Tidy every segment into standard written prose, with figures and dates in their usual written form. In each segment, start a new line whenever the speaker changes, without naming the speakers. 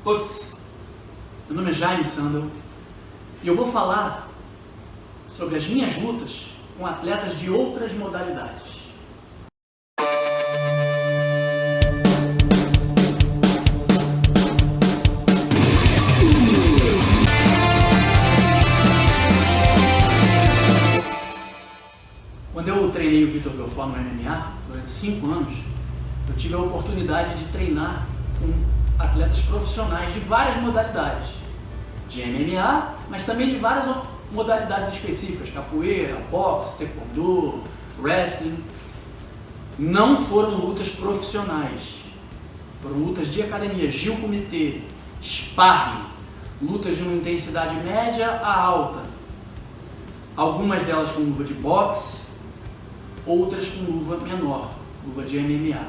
Meu nome é Jaime Sandel e eu vou falar sobre as minhas lutas com atletas de outras modalidades. Quando eu treinei o Vitor Belfort no MMA, durante 5 anos, eu tive a oportunidade de treinar com atletas profissionais de várias modalidades, de MMA, mas também de várias modalidades específicas, capoeira, boxe, taekwondo, wrestling. Não foram lutas profissionais, foram lutas de academia, Gil-Comitê, sparring, lutas de uma intensidade média a alta, algumas delas com luva de boxe, outras com luva menor, luva de MMA.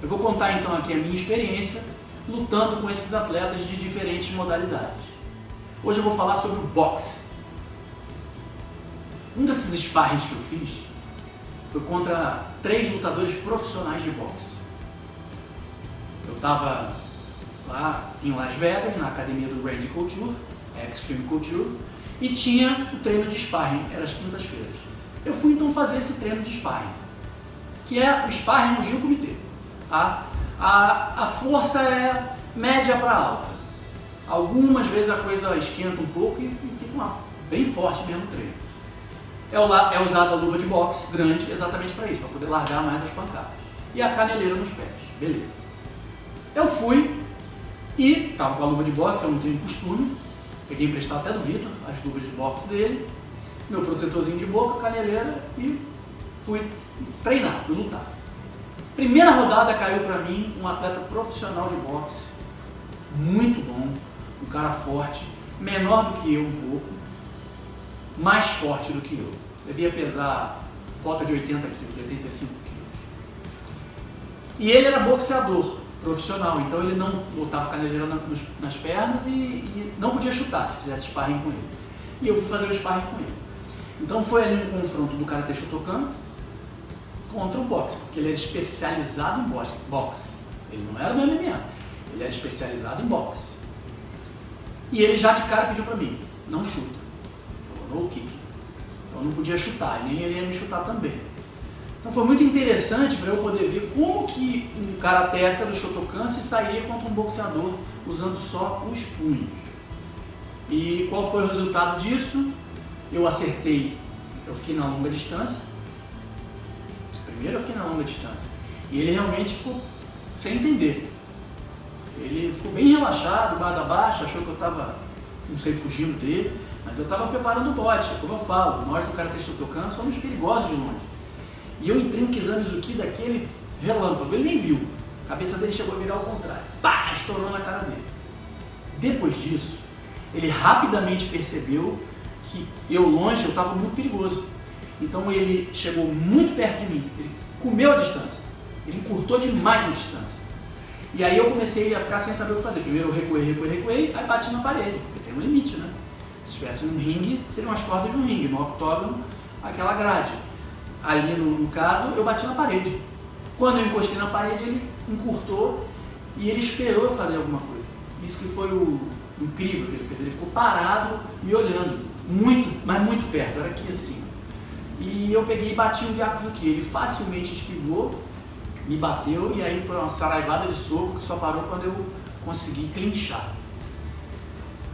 Eu vou contar então aqui a minha experiência lutando com esses atletas de diferentes modalidades. Hoje eu vou falar sobre o boxe. Um desses sparrings que eu fiz foi contra 3 lutadores profissionais de boxe. Eu estava lá em Las Vegas, na academia do Randy Couture, Extreme Couture, e tinha o treino de sparring, era às quintas-feiras. Eu fui então fazer esse treino de sparring, que é o sparring no Gil-Comitê. A força é média para alta. Algumas vezes a coisa esquenta um pouco e fica bem forte mesmo o treino. É usada a luva de boxe grande exatamente para isso, para poder largar mais as pancadas. E a caneleira nos pés, beleza. Eu fui e estava com a luva de boxe, que eu não tenho costume, peguei emprestado até do Vitor, as luvas de boxe dele, meu protetorzinho de boca, caneleira e fui treinar, fui lutar. Primeira rodada caiu para mim um atleta profissional de boxe, muito bom, um cara forte, menor do que eu um pouco, mais forte do que eu. Devia pesar volta de 80 quilos, 85 quilos. E ele era boxeador profissional, então ele não botava caneleira nas pernas e não podia chutar se fizesse sparring com ele. E eu fui fazer o sparring com ele. Então foi ali um confronto do Karate Shotokan contra o boxe, porque ele era especializado em boxe. Ele não era no MMA, ele era especializado em boxe. E ele já de cara pediu pra mim, não chuta. Falou, no kick. Eu não podia chutar, nem ele ia me chutar também. Então foi muito interessante para eu poder ver como que um karateca do Shotokan se saía contra um boxeador usando só os punhos. E qual foi o resultado disso? Eu acertei, eu fiquei na longa distância. Primeiro eu fiquei na longa distância e ele realmente ficou sem entender. Ele ficou bem relaxado, guarda baixa, achou que eu estava, não sei, fugindo dele, mas eu estava preparando o bote, como eu falo, nós do Karate Shotokan somos perigosos de longe. E eu entrei no Kizamizuki daquele relâmpago, ele nem viu, a cabeça dele chegou a virar ao contrário, pá, estourou na cara dele. Depois disso, ele rapidamente percebeu que eu longe, eu estava muito perigoso. Então ele chegou muito perto de mim, ele comeu a distância, ele encurtou demais a distância. E aí eu comecei a ficar sem saber o que fazer. Primeiro eu recuei, aí bati na parede, porque tem um limite, né? Se tivesse um ringue, seriam as cordas de um ringue, no octógono, aquela grade. Ali no caso, eu bati na parede. Quando eu encostei na parede, ele encurtou e ele esperou eu fazer alguma coisa. Isso que foi o incrível que ele fez, ele ficou parado, me olhando, muito, mas muito perto, era aqui assim. E eu peguei e bati um Gyakuzuki, ele facilmente esquivou, me bateu e aí foi uma saraivada de soco que só parou quando eu consegui clinchar.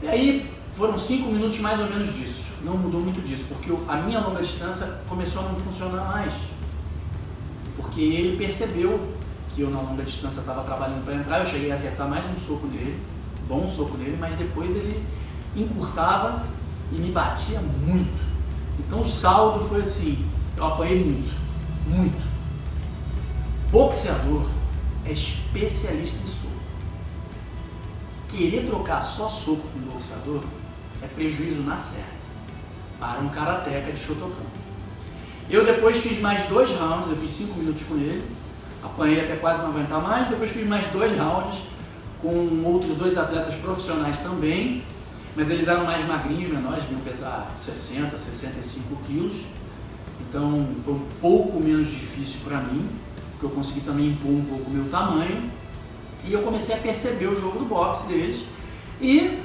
E aí foram 5 minutos mais ou menos disso, não mudou muito disso, porque a minha longa distância começou a não funcionar mais. Porque ele percebeu que eu na longa distância estava trabalhando para entrar, eu cheguei a acertar mais um soco nele, bom soco nele, mas depois ele encurtava e me batia muito. Então o saldo foi assim, eu apanhei muito. Boxeador é especialista em soco. Querer trocar só soco com um boxeador é prejuízo na certa, para um karateca de Shotokan. Eu depois fiz mais 2 rounds, eu fiz 5 minutos com ele, apanhei até quase não aguentar mais, depois fiz mais 2 rounds com outros 2 atletas profissionais também, mas eles eram mais magrinhos, menores, deviam pesar 60, 65 quilos, então foi um pouco menos difícil para mim, porque eu consegui também impor um pouco o meu tamanho, E eu comecei a perceber o jogo do boxe deles e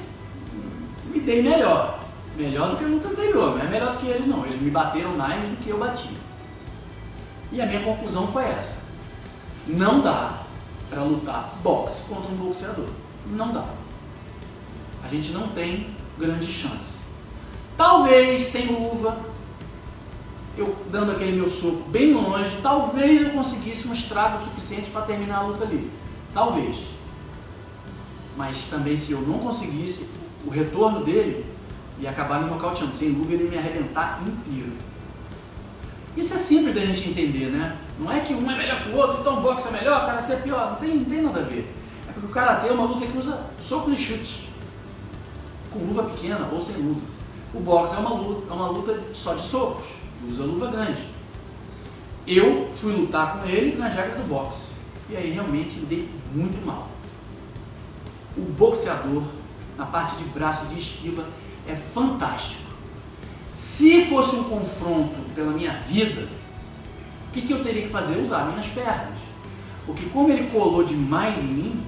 me dei melhor. Melhor do que a luta anterior, não é melhor do que eles não. Eles me bateram mais do que eu bati. E a minha conclusão foi essa. Não dá para lutar boxe contra um boxeador. Não dá. A gente não tem grande chance. Talvez sem luva, eu dando aquele meu soco bem longe, talvez eu conseguisse um estrago suficiente para terminar a luta ali. Talvez. Mas também se eu não conseguisse, o retorno dele ia acabar me nocauteando. Sem luva ele ia me arrebentar inteiro. Isso é simples da gente entender, né? Não é que um é melhor que o outro, então o boxe é melhor, o karatê é pior. Não tem nada a ver. É porque o karatê é uma luta que usa socos e chutes. Com luva pequena ou sem luva. O boxe é uma luta só de socos. Usa luva grande. Eu fui lutar com ele nas regras do boxe. E aí realmente me dei muito mal. O boxeador, na parte de braço de esquiva, é fantástico. Se fosse um confronto pela minha vida, o que eu teria que fazer? Usar minhas pernas. Porque como ele colou demais em mim,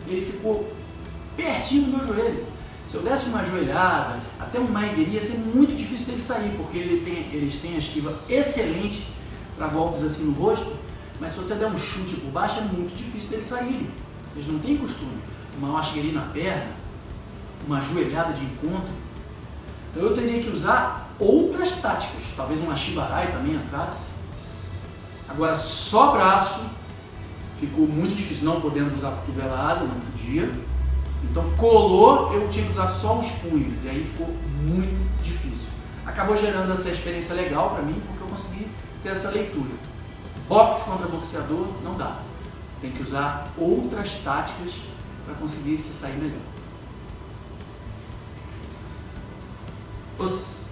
ele ficou pertinho do meu joelho. Se eu desse uma joelhada, até um maigiri, ia ser muito difícil dele sair, porque eles têm a esquiva excelente para golpes assim no rosto, mas se você der um chute por baixo, é muito difícil deles saírem. Eles não têm costume. Uma maigiri na perna, uma joelhada de encontro. Então eu teria que usar outras táticas, talvez uma shibarai também entrasse. Agora só braço, ficou muito difícil, não podendo usar cotovelada, não podia. Então colou, eu tinha que usar só os punhos, e aí ficou muito difícil. Acabou gerando essa experiência legal para mim, porque eu consegui ter essa leitura. Boxe contra boxeador não dá. Tem que usar outras táticas para conseguir se sair melhor. Os